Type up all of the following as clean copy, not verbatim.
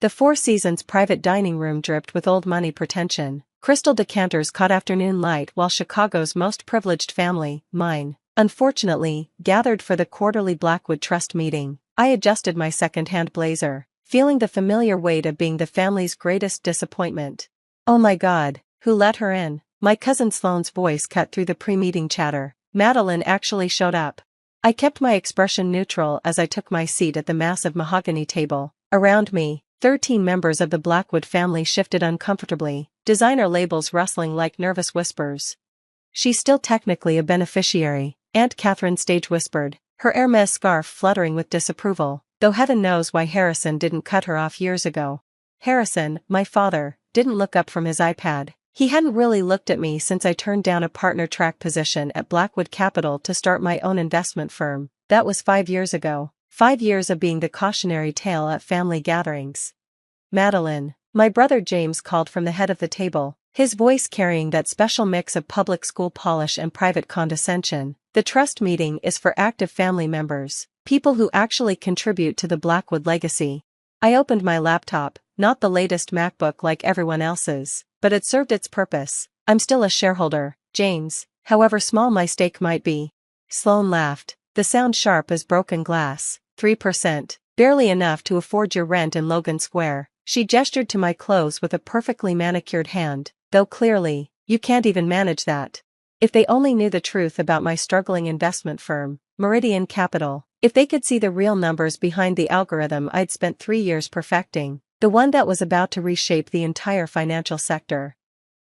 The Four Seasons private dining room dripped with old money pretension. Crystal decanters caught afternoon light while Chicago's most privileged family, mine, unfortunately, gathered for the quarterly Blackwood Trust meeting. I adjusted my second-hand blazer, feeling the familiar weight of being the family's greatest disappointment. Oh my God, who let her in? My cousin Sloane's voice cut through the pre-meeting chatter. Madeline actually showed up. I kept my expression neutral as I took my seat at the massive mahogany table. Around me, 13 members of the Blackwood family shifted uncomfortably, designer labels rustling like nervous whispers. She's still technically a beneficiary, Aunt Catherine stage whispered, her Hermes scarf fluttering with disapproval, though heaven knows why Harrison didn't cut her off years ago. Harrison, my father, didn't look up from his iPad. He hadn't really looked at me since I turned down a partner track position at Blackwood Capital to start my own investment firm. That was 5 years ago. 5 years of being the cautionary tale at family gatherings. Madeline, my brother James called from the head of the table, his voice carrying that special mix of public school polish and private condescension. The trust meeting is for active family members, people who actually contribute to the Blackwood legacy. I opened my laptop, not the latest MacBook like everyone else's, but it served its purpose. I'm still a shareholder, James, however small my stake might be. Sloane laughed, the sound sharp as broken glass. 3%, barely enough to afford your rent in Logan Square. She gestured to my clothes with a perfectly manicured hand, though clearly, you can't even manage that. If they only knew the truth about my struggling investment firm, Meridian Capital, if they could see the real numbers behind the algorithm I'd spent 3 years perfecting, the one that was about to reshape the entire financial sector.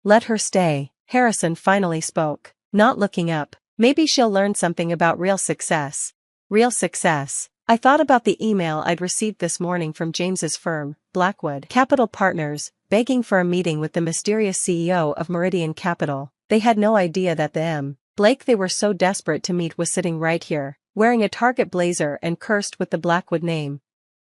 Let her stay, Harrison finally spoke, not looking up. Maybe she'll learn something about real success. Real success. I thought about the email I'd received this morning from James's firm, Blackwood Capital Partners, begging for a meeting with the mysterious CEO of Meridian Capital. They had no idea that the Blake they were so desperate to meet was sitting right here, wearing a Target blazer and cursed with the Blackwood name.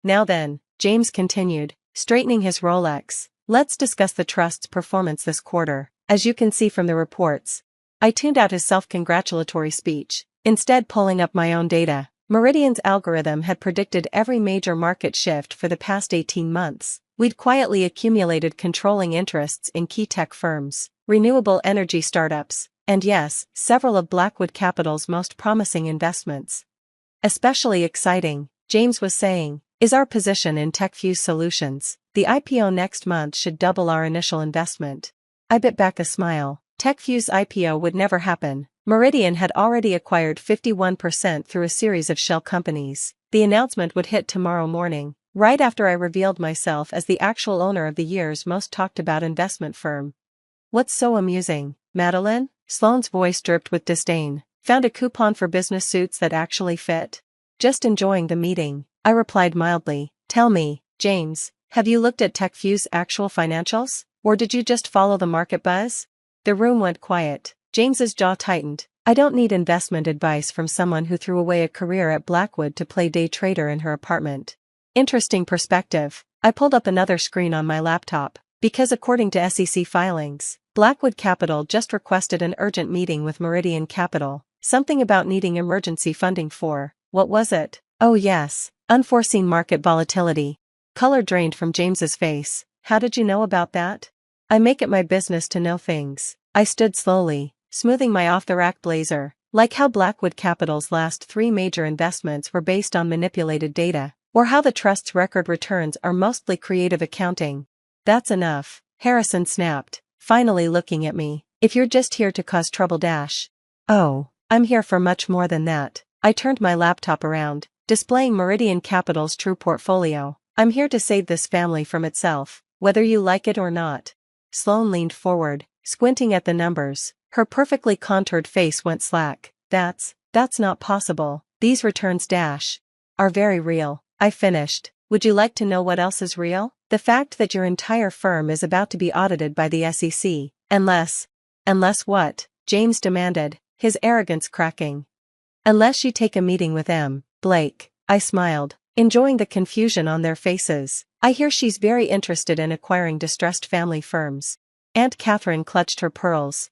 Now then, James continued, straightening his Rolex, let's discuss the trust's performance this quarter. As you can see from the reports. I tuned out his self-congratulatory speech, instead pulling up my own data. Meridian's algorithm had predicted every major market shift for the past 18 months. We'd quietly accumulated controlling interests in key tech firms, renewable energy startups, and yes, several of Blackwood Capital's most promising investments. Especially exciting, James was saying, is our position in TechFuse Solutions. The IPO next month should double our initial investment. I bit back a smile. TechFuse IPO would never happen. Meridian had already acquired 51% through a series of shell companies. The announcement would hit tomorrow morning, right after I revealed myself as the actual owner of the year's most talked about investment firm. What's so amusing, Madeline? Sloane's voice dripped with disdain. Found a coupon for business suits that actually fit? Just enjoying the meeting, I replied mildly. Tell me, James, have you looked at TechFuse's actual financials? Or did you just follow the market buzz? The room went quiet. James's jaw tightened. I don't need investment advice from someone who threw away a career at Blackwood to play day trader in her apartment. Interesting perspective. I pulled up another screen on my laptop, because according to SEC filings, Blackwood Capital just requested an urgent meeting with Meridian Capital. Something about needing emergency funding for, what was it? Oh yes, unforeseen market volatility. Color drained from James's face. How did you know about that? I make it my business to know things. I stood slowly, smoothing my off-the-rack blazer, like how Blackwood Capital's last 3 major investments were based on manipulated data, or how the trust's record returns are mostly creative accounting. That's enough, Harrison snapped, finally looking at me. If you're just here to cause trouble dash. Oh, I'm here for much more than that. I turned my laptop around, displaying Meridian Capital's true portfolio. I'm here to save this family from itself, whether you like it or not. Sloane leaned forward, squinting at the numbers. Her perfectly contoured face went slack. That's not possible. These returns are very real. I finished. Would you like to know what else is real? The fact that your entire firm is about to be audited by the SEC. Unless what? James demanded, his arrogance cracking. Unless you take a meeting with Blake. I smiled, enjoying the confusion on their faces. I hear she's very interested in acquiring distressed family firms. Aunt Catherine clutched her pearls.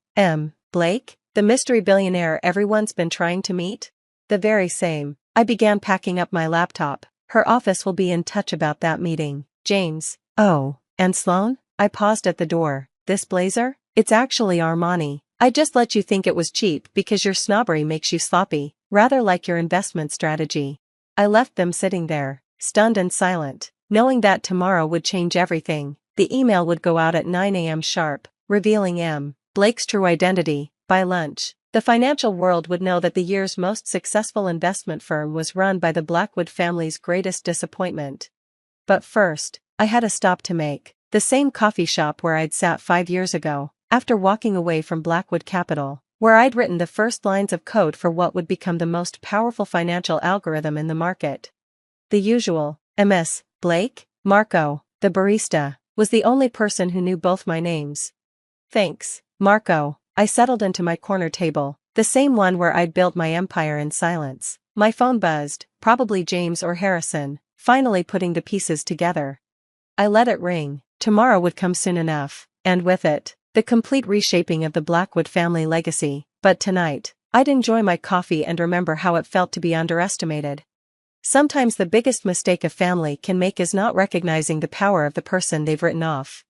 Blake? The mystery billionaire everyone's been trying to meet? The very same. I began packing up my laptop. Her office will be in touch about that meeting. James. Oh, and Sloan? I paused at the door. This blazer? It's actually Armani. I just let you think it was cheap because your snobbery makes you sloppy, rather like your investment strategy. I left them sitting there, stunned and silent, knowing that tomorrow would change everything. The email would go out at 9 a.m. sharp, revealing M. Blake's true identity. By lunch, the financial world would know that the year's most successful investment firm was run by the Blackwood family's greatest disappointment. But first, I had a stop to make. The same coffee shop where I'd sat 5 years ago, after walking away from Blackwood Capital, where I'd written the first lines of code for what would become the most powerful financial algorithm in the market. The usual, Ms. Blake? Marco, the barista, was the only person who knew both my names. Thanks, Marco. I settled into my corner table, the same one where I'd built my empire in silence. My phone buzzed, probably James or Harrison, finally putting the pieces together. I let it ring. Tomorrow would come soon enough, and with it, the complete reshaping of the Blackwood family legacy. But tonight, I'd enjoy my coffee and remember how it felt to be underestimated. Sometimes the biggest mistake a family can make is not recognizing the power of the person they've written off.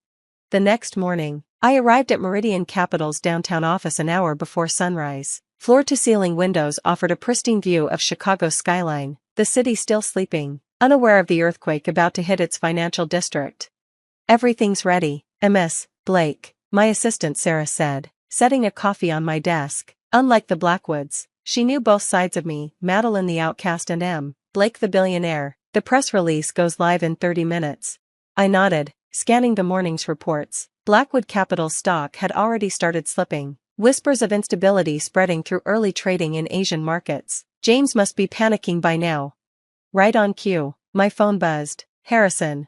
The next morning, I arrived at Meridian Capital's downtown office an hour before sunrise. Floor-to-ceiling windows offered a pristine view of Chicago's skyline, the city still sleeping, unaware of the earthquake about to hit its financial district. Everything's ready, Ms. Blake, my assistant Sarah said, setting a coffee on my desk. Unlike the Blackwoods, she knew both sides of me, Madeline the outcast and M. Blake the billionaire. The press release goes live in 30 minutes. I nodded, scanning the morning's reports. Blackwood Capital's stock had already started slipping, whispers of instability spreading through early trading in Asian markets. James must be panicking by now. Right on cue, my phone buzzed. Harrison.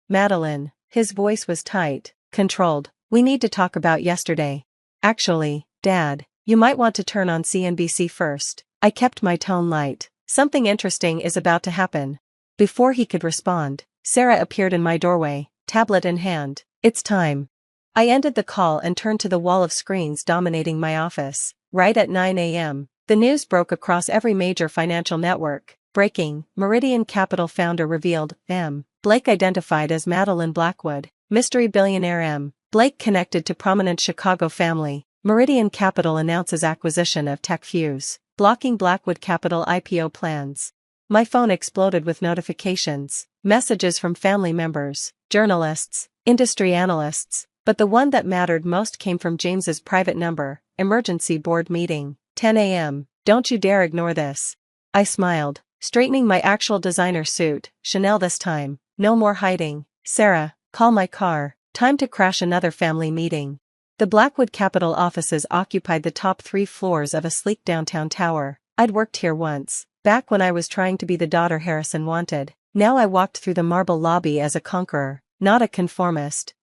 Madeline. His voice was tight, controlled. We need to talk about yesterday. Actually, Dad, you might want to turn on CNBC first. I kept my tone light. Something interesting is about to happen. Before he could respond, Sarah appeared in my doorway, tablet in hand. It's time. I ended the call and turned to the wall of screens dominating my office. Right at 9 a.m., the news broke across every major financial network. Breaking, Meridian Capital founder revealed, M. Blake identified as Madeline Blackwood. Mystery billionaire M. Blake connected to prominent Chicago family. Meridian Capital announces acquisition of TechFuse, blocking Blackwood Capital IPO plans. My phone exploded with notifications, messages from family members, journalists, industry analysts, but the one that mattered most came from James's private number. Emergency board meeting, 10 a.m. Don't you dare ignore this. I smiled, straightening my actual designer suit. Chanel this time. No more hiding. Sarah, call my car. Time to crash another family meeting. The Blackwood Capital offices occupied the top 3 floors of a sleek downtown tower. I'd worked here once, back when I was trying to be the daughter Harrison wanted. Now I walked through the marble lobby as a conqueror, not a conformist.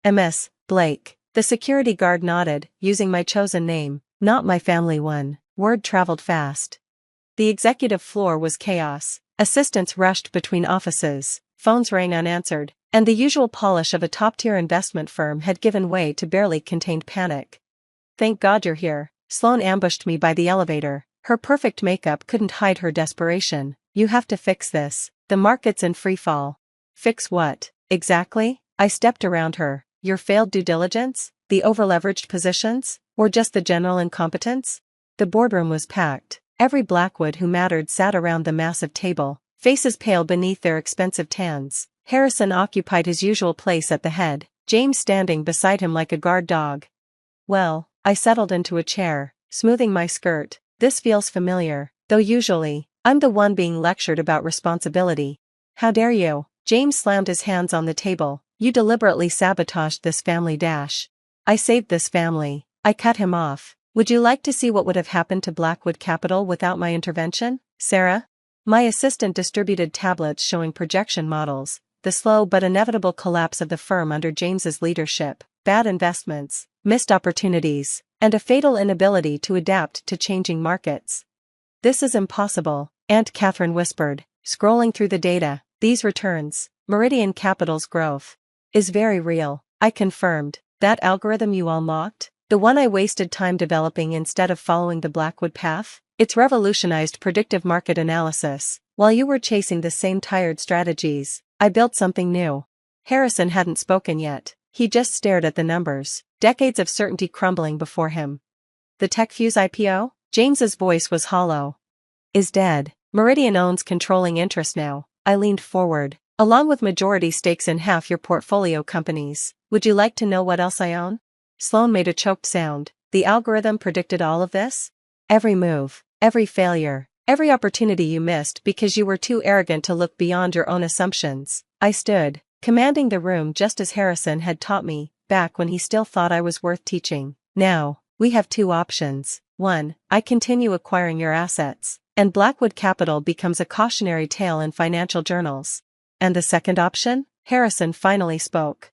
Ms. Blake. The security guard nodded, using my chosen name, not my family one. Word traveled fast. The executive floor was chaos. Assistants rushed between offices, phones rang unanswered, and the usual polish of a top-tier investment firm had given way to barely contained panic. Thank God you're here. Sloan ambushed me by the elevator. Her perfect makeup couldn't hide her desperation. You have to fix this. The market's in free fall. Fix what, exactly? I stepped around her. Your failed due diligence? The overleveraged positions? Or just the general incompetence? The boardroom was packed. Every Blackwood who mattered sat around the massive table, faces pale beneath their expensive tans. Harrison occupied his usual place at the head, James standing beside him like a guard dog. Well, I settled into a chair, smoothing my skirt. This feels familiar, though usually, I'm the one being lectured about responsibility. How dare you? James slammed his hands on the table. You deliberately sabotaged this family dash. I saved this family. I cut him off. Would you like to see what would have happened to Blackwood Capital without my intervention, Sarah? My assistant distributed tablets showing projection models, the slow but inevitable collapse of the firm under James's leadership, bad investments, missed opportunities, and a fatal inability to adapt to changing markets. This is impossible, Aunt Catherine whispered, scrolling through the data. These returns, Meridian Capital's growth, is very real, I confirmed. That algorithm you all mocked? The one I wasted time developing instead of following the Blackwood path? It's revolutionized predictive market analysis. While you were chasing the same tired strategies, I built something new. Harrison hadn't spoken yet. He just stared at the numbers, decades of certainty crumbling before him. The TechFuse IPO? James's voice was hollow. Is dead. Meridian owns controlling interest now. I leaned forward. Along with majority stakes in half your portfolio companies. Would you like to know what else I own? Sloan made a choked sound. The algorithm predicted all of this? Every move, every failure, every opportunity you missed because you were too arrogant to look beyond your own assumptions. I stood, commanding the room just as Harrison had taught me, back when he still thought I was worth teaching. Now, we have two options. 1, I continue acquiring your assets, and Blackwood Capital becomes a cautionary tale in financial journals. And the second option? Harrison finally spoke.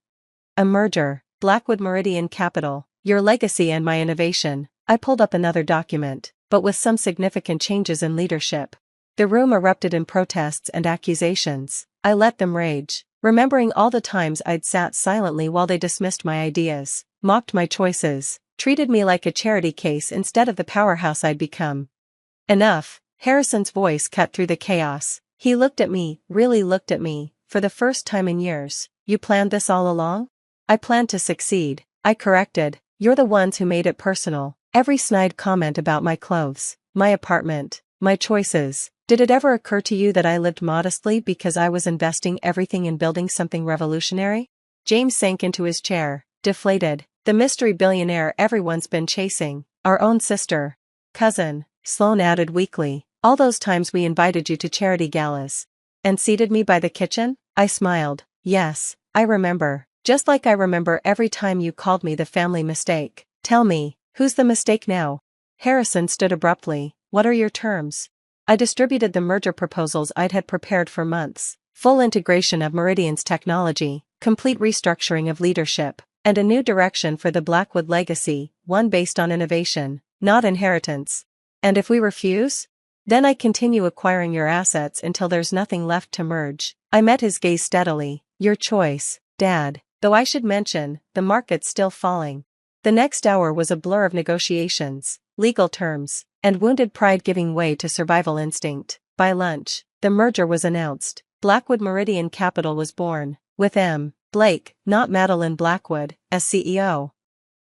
A merger, Blackwood Meridian Capital, your legacy and my innovation. I pulled up another document, but with some significant changes in leadership. The room erupted in protests and accusations. I let them rage, remembering all the times I'd sat silently while they dismissed my ideas, mocked my choices, treated me like a charity case instead of the powerhouse I'd become. Enough, Harrison's voice cut through the chaos. He looked at me, really looked at me, for the first time in years. You planned this all along? I planned to succeed, I corrected. You're the ones who made it personal. Every snide comment about my clothes, my apartment, my choices. Did it ever occur to you that I lived modestly because I was investing everything in building something revolutionary? James sank into his chair, deflated. The mystery billionaire everyone's been chasing, our own sister. Cousin, Sloan added weakly. All those times we invited you to charity galas. And seated me by the kitchen? I smiled. Yes, I remember. Just like I remember every time you called me the family mistake. Tell me, who's the mistake now? Harrison stood abruptly. What are your terms? I distributed the merger proposals I'd had prepared for months. Full integration of Meridian's technology, complete restructuring of leadership, and a new direction for the Blackwood legacy, one based on innovation, not inheritance. And if we refuse? Then I continue acquiring your assets until there's nothing left to merge. I met his gaze steadily. Your choice, Dad. Though I should mention, the market's still falling. The next hour was a blur of negotiations, legal terms, and wounded pride giving way to survival instinct. By lunch, the merger was announced. Blackwood Meridian Capital was born, with M. Blake, not Madeline Blackwood, as CEO.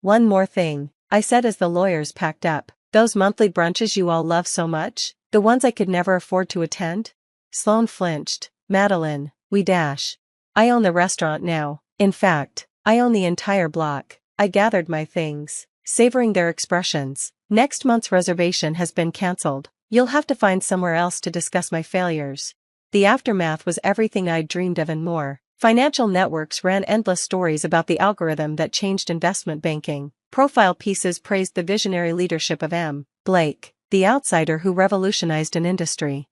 One more thing, I said as the lawyers packed up. Those monthly brunches you all love so much? The ones I could never afford to attend? Sloan flinched. Madeline, we dash. I own the restaurant now. In fact, I own the entire block. I gathered my things, savoring their expressions. Next month's reservation has been cancelled. You'll have to find somewhere else to discuss my failures. The aftermath was everything I'd dreamed of and more. Financial networks ran endless stories about the algorithm that changed investment banking. Profile pieces praised the visionary leadership of M. Blake, the outsider who revolutionized an industry.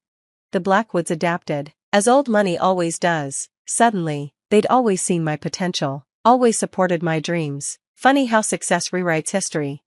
The Blackwoods adapted, as old money always does. Suddenly, they'd always seen my potential, always supported my dreams. Funny how success rewrites history.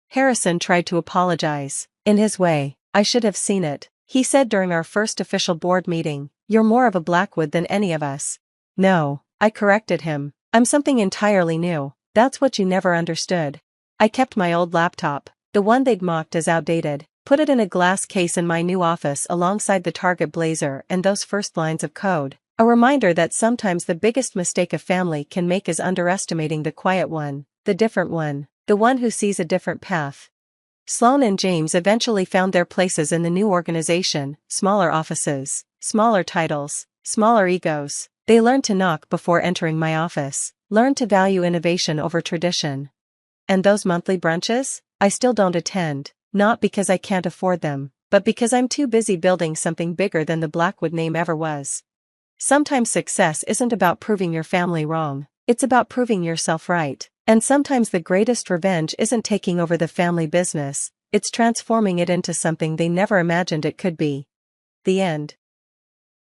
Harrison tried to apologize. In his way, I should have seen it. He said during our first official board meeting, you're more of a Blackwood than any of us. No, I corrected him. I'm something entirely new. That's what you never understood. I kept my old laptop, the one they'd mocked as outdated, put it in a glass case in my new office alongside the Target blazer and those first lines of code. A reminder that sometimes the biggest mistake a family can make is underestimating the quiet one, the different one, the one who sees a different path. Sloan and James eventually found their places in the new organization, smaller offices, smaller titles, smaller egos. They learned to knock before entering my office, learned to value innovation over tradition. And those monthly brunches? I still don't attend, not because I can't afford them, but because I'm too busy building something bigger than the Blackwood name ever was. Sometimes success isn't about proving your family wrong, it's about proving yourself right. And sometimes the greatest revenge isn't taking over the family business, it's transforming it into something they never imagined it could be. The end.